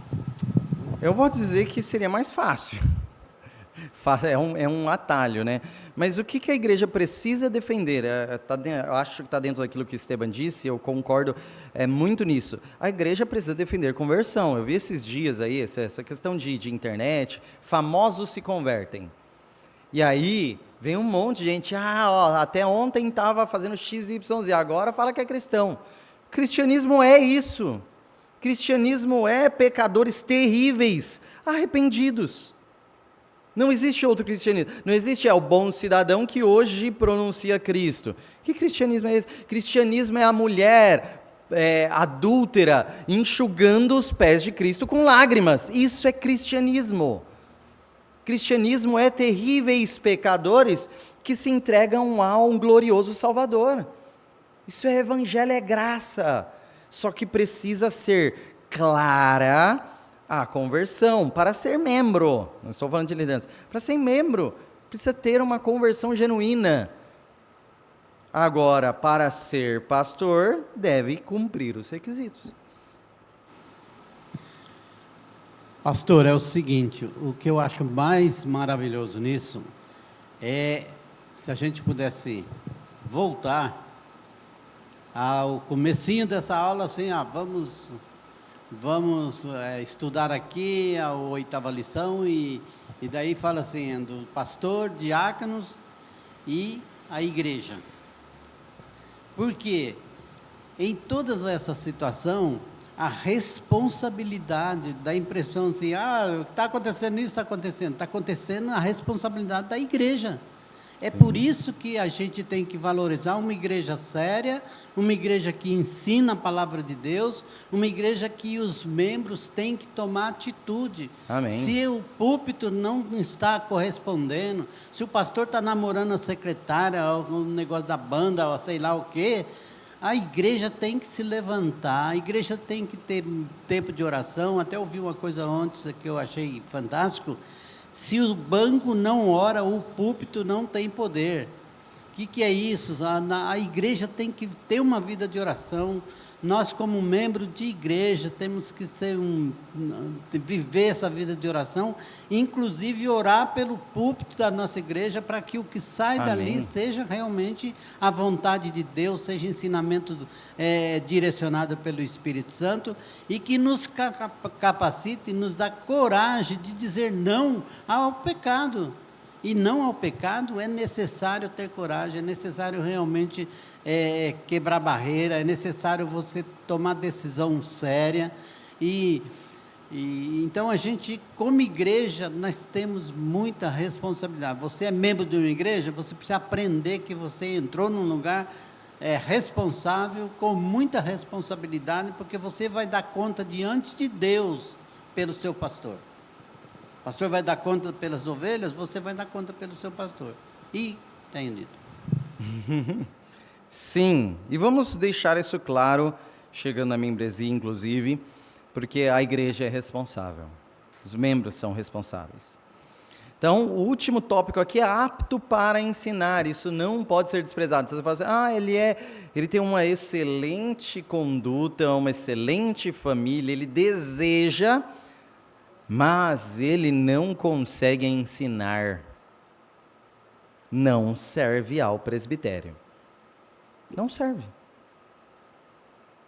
Eu vou dizer que seria mais fácil. É um atalho, né? Mas o que a igreja precisa defender? Eu acho que está dentro daquilo que o Esteban disse, eu concordo muito nisso. A igreja precisa defender conversão. Eu vi esses dias aí, essa questão de internet, famosos se convertem. E aí, vem um monte de gente, até ontem estava fazendo XYZ, agora fala que é cristão. Cristianismo é isso. Cristianismo é pecadores terríveis, arrependidos. Não existe outro cristianismo. Não existe o bom cidadão que hoje pronuncia Cristo. Que cristianismo é esse? Cristianismo é a mulher adúltera enxugando os pés de Cristo com lágrimas. Isso é cristianismo. Cristianismo é terríveis pecadores que se entregam a um glorioso Salvador. Isso é evangelho, é graça. Só que precisa ser clara a conversão, para ser membro, não estou falando de liderança, para ser membro, precisa ter uma conversão genuína. Agora, para ser pastor, deve cumprir os requisitos. Pastor, é o seguinte, o que eu acho mais maravilhoso nisso é se a gente pudesse voltar ao comecinho dessa aula, assim, vamos estudar aqui a 8ª lição e daí fala assim, do pastor, diáconos e a igreja. Porque em toda essa situação, a responsabilidade, da impressão assim, está acontecendo isso, está acontecendo a responsabilidade da igreja. É por isso que a gente tem que valorizar uma igreja séria, uma igreja que ensina a palavra de Deus, uma igreja que os membros têm que tomar atitude. Amém. Se o púlpito não está correspondendo, se o pastor está namorando a secretária, o negócio da banda, ou sei lá o quê, a igreja tem que se levantar, a igreja tem que ter tempo de oração. Até ouvi uma coisa ontem que eu achei fantástico. Se o banco não ora, o púlpito não tem poder. O que é isso? A igreja tem que ter uma vida de oração. Nós, como membro de igreja, temos que viver essa vida de oração, inclusive orar pelo púlpito da nossa igreja, para que o que sai dali seja realmente a vontade de Deus, seja ensinamento direcionado pelo Espírito Santo, e que nos capacite, nos dá coragem de dizer não ao pecado. E não ao pecado é necessário ter coragem, é necessário realmente quebrar barreira, é necessário você tomar decisão séria. Então a gente, como igreja, nós temos muita responsabilidade. Você é membro de uma igreja, você precisa aprender que você entrou num lugar responsável, com muita responsabilidade, porque você vai dar conta diante de Deus pelo seu pastor. O pastor vai dar conta pelas ovelhas, você vai dar conta pelo seu pastor. E tenho dito. Sim, e vamos deixar isso claro, chegando na membresia, inclusive, porque a igreja é responsável. Os membros são responsáveis. Então, o último tópico aqui é apto para ensinar. Isso não pode ser desprezado. Você fala assim, ele tem uma excelente conduta, uma excelente família, ele deseja, mas ele não consegue ensinar. Não serve ao presbitério. Não serve.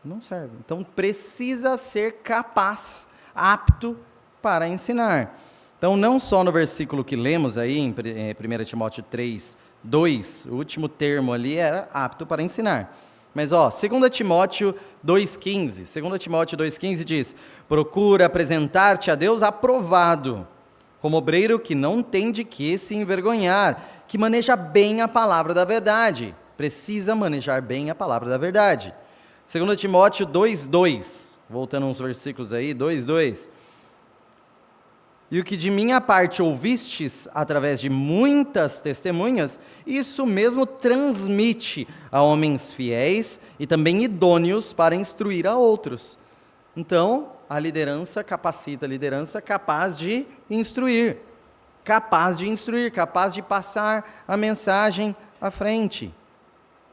Não serve. Então, precisa ser capaz, apto para ensinar. Então, não só no versículo que lemos aí, em 1 Timóteo 3, 2, o último termo ali era apto para ensinar. Mas, 2 Timóteo 2,15. 2 Timóteo 2,15 diz: procura apresentar-te a Deus aprovado, como obreiro que não tem de que se envergonhar, que maneja bem a palavra da verdade. Precisa manejar bem a palavra da verdade. 2 Timóteo 2,2. Voltando uns versículos aí, 2,2. E o que de minha parte ouvistes através de muitas testemunhas, isso mesmo transmite a homens fiéis e também idôneos para instruir a outros. Então, a liderança capacita, a liderança capaz de instruir, capaz de passar a mensagem à frente.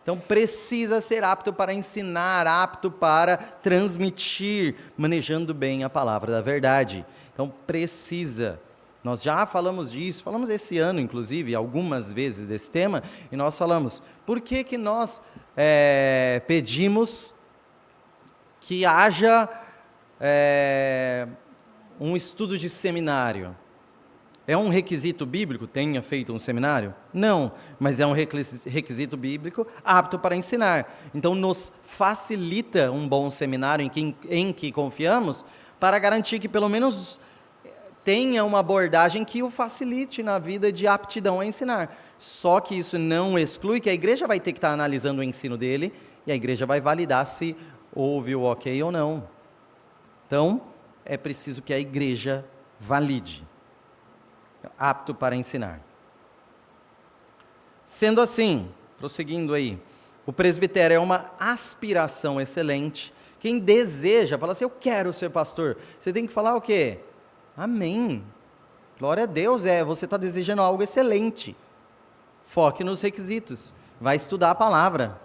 Então, precisa ser apto para ensinar, apto para transmitir, manejando bem a palavra da verdade. Então, precisa. Nós já falamos disso, falamos esse ano, inclusive, algumas vezes desse tema, e nós falamos, por que nós pedimos que haja um estudo de seminário? É um requisito bíblico, tenha feito um seminário? Não, mas é um requisito bíblico apto para ensinar. Então, nos facilita um bom seminário em que confiamos, para garantir que pelo menos tenha uma abordagem que o facilite na vida de aptidão a ensinar. Só que isso não exclui que a igreja vai ter que estar analisando o ensino dele, e a igreja vai validar se houve o ok ou não. Então, é preciso que a igreja valide. Apto para ensinar. Sendo assim, prosseguindo aí, o presbitério é uma aspiração excelente. Quem deseja, fala assim, eu quero ser pastor. Você tem que falar o quê? Amém. Glória a Deus, você está desejando algo excelente. Foque nos requisitos. Vai estudar a palavra.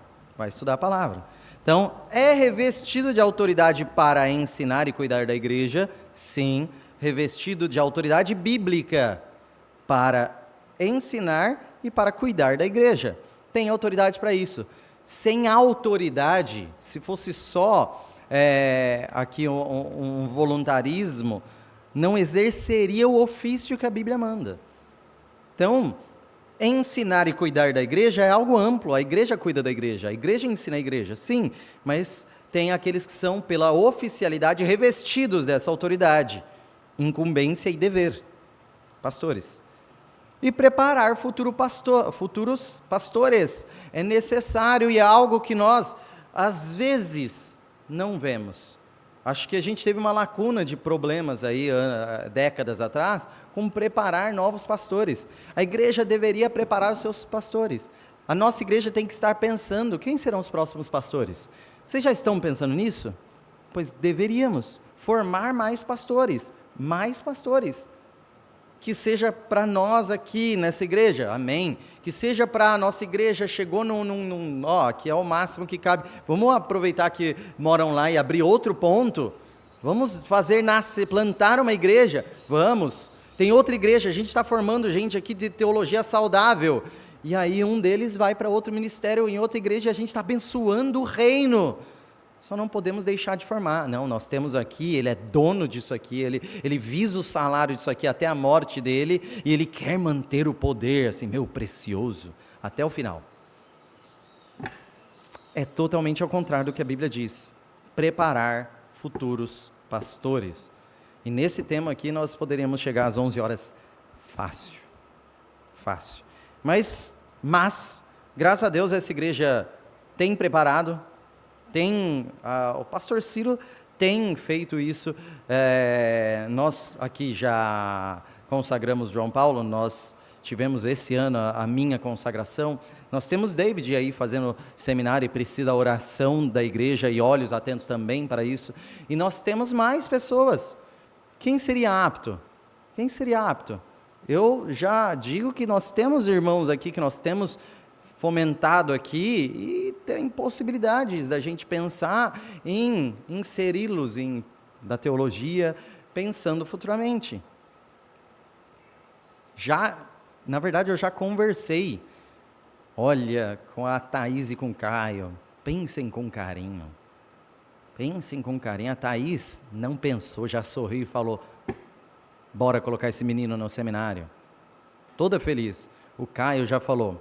Então, é revestido de autoridade para ensinar e cuidar da igreja? Sim. Revestido de autoridade bíblica para ensinar e para cuidar da igreja. Tem autoridade para isso. Sem autoridade, se fosse só aqui um voluntarismo, não exerceria o ofício que a Bíblia manda. Então, ensinar e cuidar da igreja é algo amplo. A igreja cuida da igreja, a igreja ensina a igreja, sim, mas tem aqueles que são, pela oficialidade, revestidos dessa autoridade, incumbência e dever, pastores. E preparar futuros pastores. É necessário e é algo que nós, às vezes, não vemos. Acho que a gente teve uma lacuna de problemas aí, décadas atrás, com preparar novos pastores. A igreja deveria preparar os seus pastores. A nossa igreja tem que estar pensando, quem serão os próximos pastores? Vocês já estão pensando nisso? Pois deveríamos formar mais pastores. que seja para nós aqui nessa igreja, amém. Que seja para a nossa igreja, chegou que é o máximo que cabe. Vamos aproveitar que moram lá e abrir outro ponto. Vamos fazer nascer, plantar uma igreja? Vamos. Tem outra igreja, a gente está formando gente aqui de teologia saudável. E aí um deles vai para outro ministério em outra igreja e a gente está abençoando o reino. Só não podemos deixar de formar. Não, nós temos aqui, ele é dono disso aqui, ele visa o salário disso aqui até a morte dele, e ele quer manter o poder, assim, meu precioso, até o final. É totalmente ao contrário do que a Bíblia diz. Preparar futuros pastores. E nesse tema aqui nós poderíamos chegar às 11 horas fácil. Fácil. Mas, graças a Deus, essa igreja tem preparado, o pastor Ciro tem feito isso. Nós aqui já consagramos João Paulo, nós tivemos esse ano a minha consagração. Nós temos David aí fazendo seminário e precisa da oração da igreja e olhos atentos também para isso. E nós temos mais pessoas. Quem seria apto? Quem seria apto? Eu já digo que nós temos irmãos aqui, que nós temos fomentado aqui, e tem possibilidades da gente pensar em inseri-los da teologia, pensando futuramente. Na verdade, eu já conversei, olha, com a Thaís e com o Caio, pensem com carinho, a Thaís não pensou, já sorriu e falou, bora colocar esse menino no seminário, toda feliz. O Caio já falou,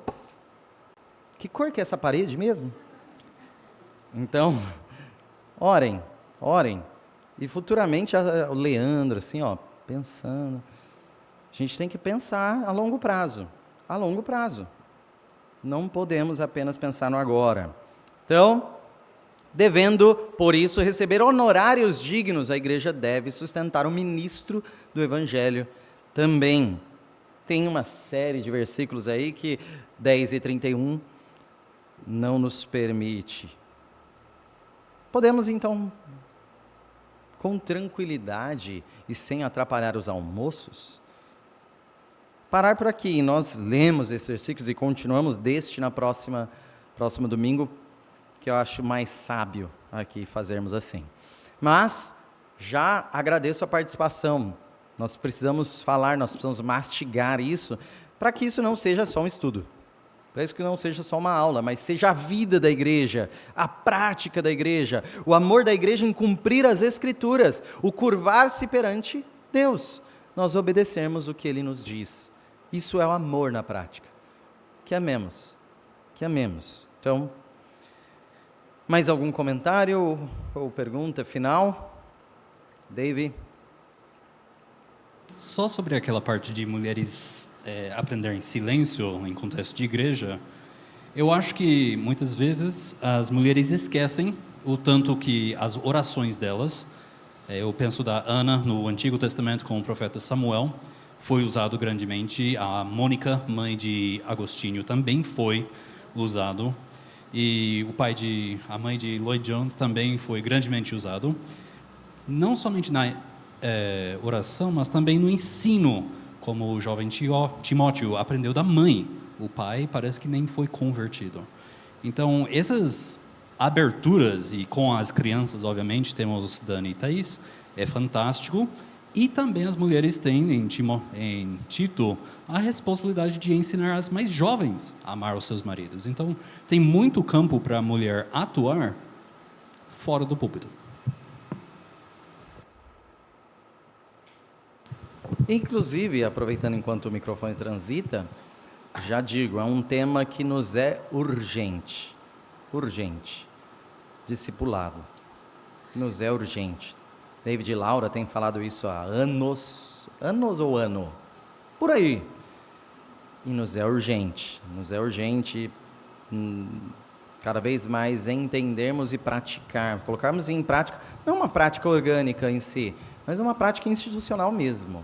que cor que é essa parede mesmo? Então, orem, e futuramente o Leandro, assim, pensando, a gente tem que pensar a longo prazo, não podemos apenas pensar no agora. Então, devendo, por isso, receber honorários dignos, a igreja deve sustentar o ministro do evangelho também. Tem uma série de versículos aí que 10 e 31 não nos permite. Podemos então, com tranquilidade e sem atrapalhar os almoços, parar por aqui. Nós lemos esses versículos e continuamos na próximo domingo, que eu acho mais sábio aqui fazermos assim. Mas já agradeço a participação. Nós precisamos falar, nós precisamos mastigar isso, para que isso não seja só um estudo, para isso que não seja só uma aula, mas seja a vida da igreja, a prática da igreja, o amor da igreja em cumprir as Escrituras, o curvar-se perante Deus, nós obedecermos o que Ele nos diz. Isso é o amor na prática. Que amemos. Então, mais algum comentário ou pergunta final? David? Só sobre aquela parte de mulheres aprender em silêncio em contexto de igreja, eu acho que muitas vezes as mulheres esquecem o tanto que as orações delas, eu penso da Ana no Antigo Testamento com o profeta Samuel, foi usado grandemente, a Mônica, mãe de Agostinho, também foi usado, e a mãe de Lloyd Jones também foi grandemente usado, não somente na oração, mas também no ensino, como o jovem Timóteo aprendeu da mãe. O pai parece que nem foi convertido. Então, essas aberturas, e com as crianças, obviamente, temos Dani e Thaís, é fantástico. E também as mulheres têm, em Tito, a responsabilidade de ensinar as mais jovens a amar os seus maridos. Então, tem muito campo para a mulher atuar fora do púlpito. Inclusive, aproveitando enquanto o microfone transita, já digo, é um tema que nos é urgente, discipulado, nos é urgente. David e Laura têm falado isso há anos ou ano? Por aí. E nos é urgente cada vez mais entendermos e praticar, colocarmos em prática, não uma prática orgânica em si, mas uma prática institucional mesmo.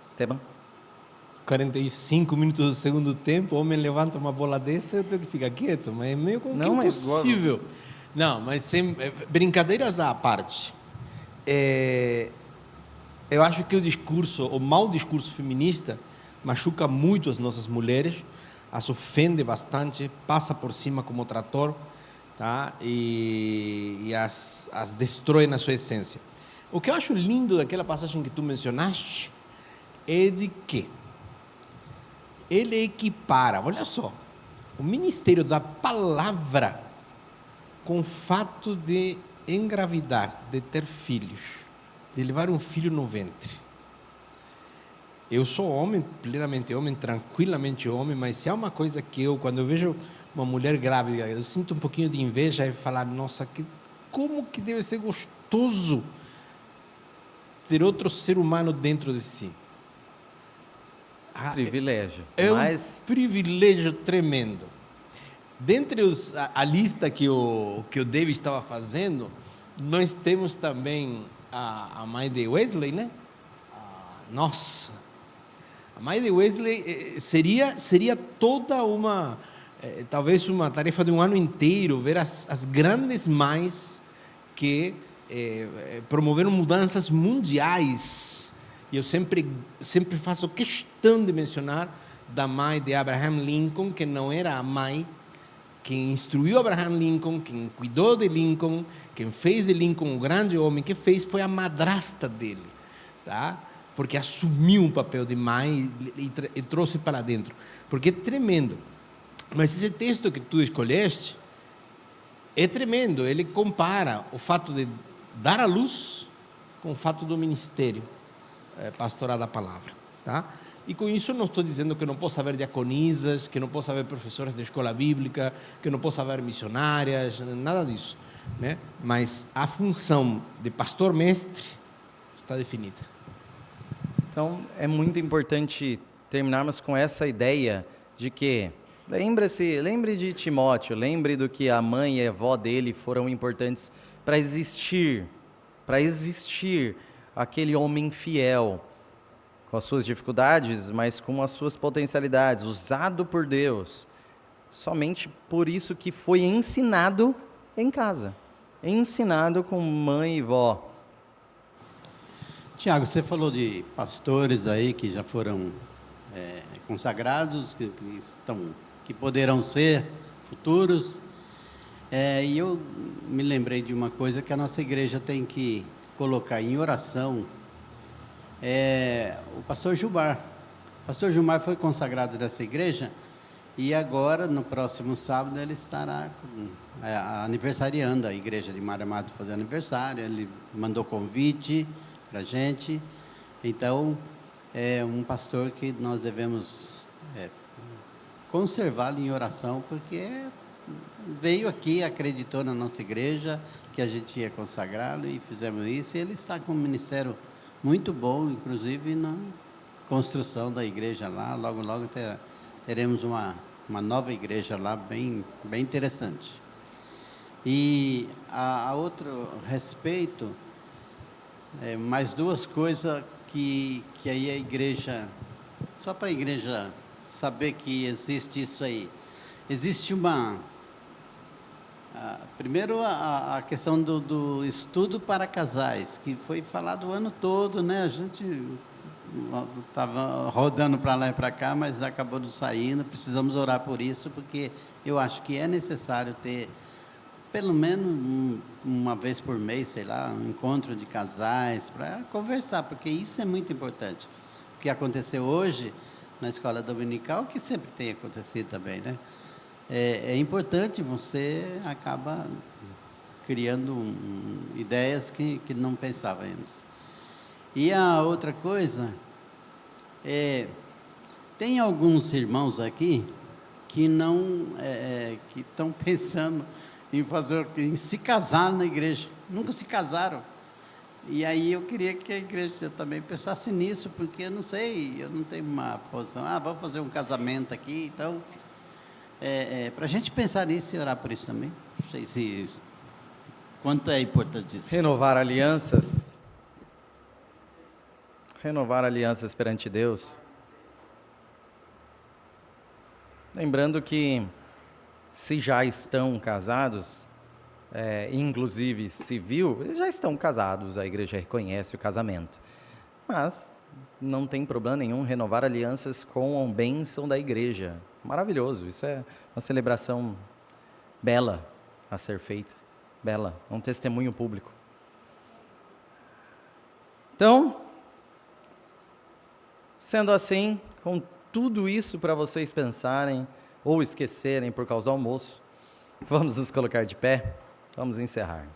Esteban? 45 minutos do segundo tempo, o homem levanta uma bola dessa, eu tenho que ficar quieto, mas é meio como não, que impossível. Não, mas brincadeiras à parte. Eu acho que o mau discurso feminista machuca muito as nossas mulheres, as ofende bastante, passa por cima como trator, tá? E as destrói na sua essência. O que eu acho lindo daquela passagem que tu mencionaste é de que ele equipara, olha só, o ministério da palavra com o fato de engravidar, de ter filhos, de levar um filho no ventre. Eu sou homem, plenamente homem, tranquilamente homem, mas se há uma coisa que quando eu vejo uma mulher grávida, eu sinto um pouquinho de inveja e falar, nossa, como que deve ser gostoso ter outro ser humano dentro de si. Privilégio. É Mas um privilégio tremendo. Dentre a lista que o David estava fazendo, nós temos também a mãe de Wesley, né? Nossa! A mãe de Wesley seria toda uma, talvez uma tarefa de um ano inteiro, ver as grandes mães que promoveram mudanças mundiais. E eu sempre faço questão de mencionar da mãe de Abraham Lincoln, que não era a mãe, quem instruiu Abraham Lincoln, quem cuidou de Lincoln, quem fez de Lincoln o grande homem que fez, foi a madrasta dele, tá? Porque assumiu um papel de mãe e trouxe para dentro. Porque é tremendo. Mas esse texto que tu escolheste é tremendo. Ele compara o fato de dar à luz com o fato do ministério pastoral da palavra, tá? E com isso não estou dizendo que não possa haver diaconisas, que não possa haver professores de escola bíblica, que não possa haver missionárias, nada disso, né? Mas a função de pastor-mestre está definida. então é muito importante terminarmos com essa ideia de que lembre de Timóteo, lembre do que a mãe e a avó dele foram importantes para existir aquele homem fiel, com as suas dificuldades, mas com as suas potencialidades, usado por Deus, somente por isso que foi ensinado em casa, ensinado com mãe e vó. Tiago, você falou de pastores aí que já foram consagrados, que poderão ser futuros. E eu me lembrei de uma coisa que a nossa igreja tem que colocar em oração. O pastor Gilmar. O pastor Gilmar foi consagrado dessa igreja e agora, no próximo sábado, ele estará aniversariando a igreja de Maramato, fazer aniversário. Ele mandou convite para a gente. Então, é um pastor que nós devemos conservá-lo em oração, porque veio aqui, acreditou na nossa igreja, que a gente ia consagrá-lo e fizemos isso. E ele está com um ministério muito bom, inclusive na construção da igreja lá. Logo, logo teremos uma nova igreja lá, bem interessante. E a outro respeito, mais duas coisas que aí a igreja, só para a igreja saber que existe isso aí. Existe primeiro a questão do estudo para casais, que foi falado o ano todo, né? A gente estava rodando para lá e para cá, mas acabou não saindo. Precisamos orar por isso, porque eu acho que é necessário ter, pelo menos uma vez por mês, sei lá, um encontro de casais para conversar, porque isso é muito importante. O que aconteceu hoje na escola dominical, que sempre tem acontecido também, né? É importante, você acaba criando ideias que não pensava antes. E a outra coisa, tem alguns irmãos aqui que não, que estão pensando em se casar na igreja, nunca se casaram. E aí eu queria que a igreja também pensasse nisso, porque eu não sei, eu não tenho uma posição, vamos fazer um casamento aqui, então... para a gente pensar nisso e orar por isso também. Não sei se quanto é importante isso. Renovar alianças perante Deus. Lembrando que, se já estão casados, inclusive civil, eles já estão casados, a igreja reconhece o casamento. mas não tem problema nenhum renovar alianças com a bênção da igreja. Maravilhoso, isso é uma celebração bela a ser feita, bela, um testemunho público. Então, sendo assim, com tudo isso para vocês pensarem ou esquecerem por causa do almoço, vamos nos colocar de pé, vamos encerrar.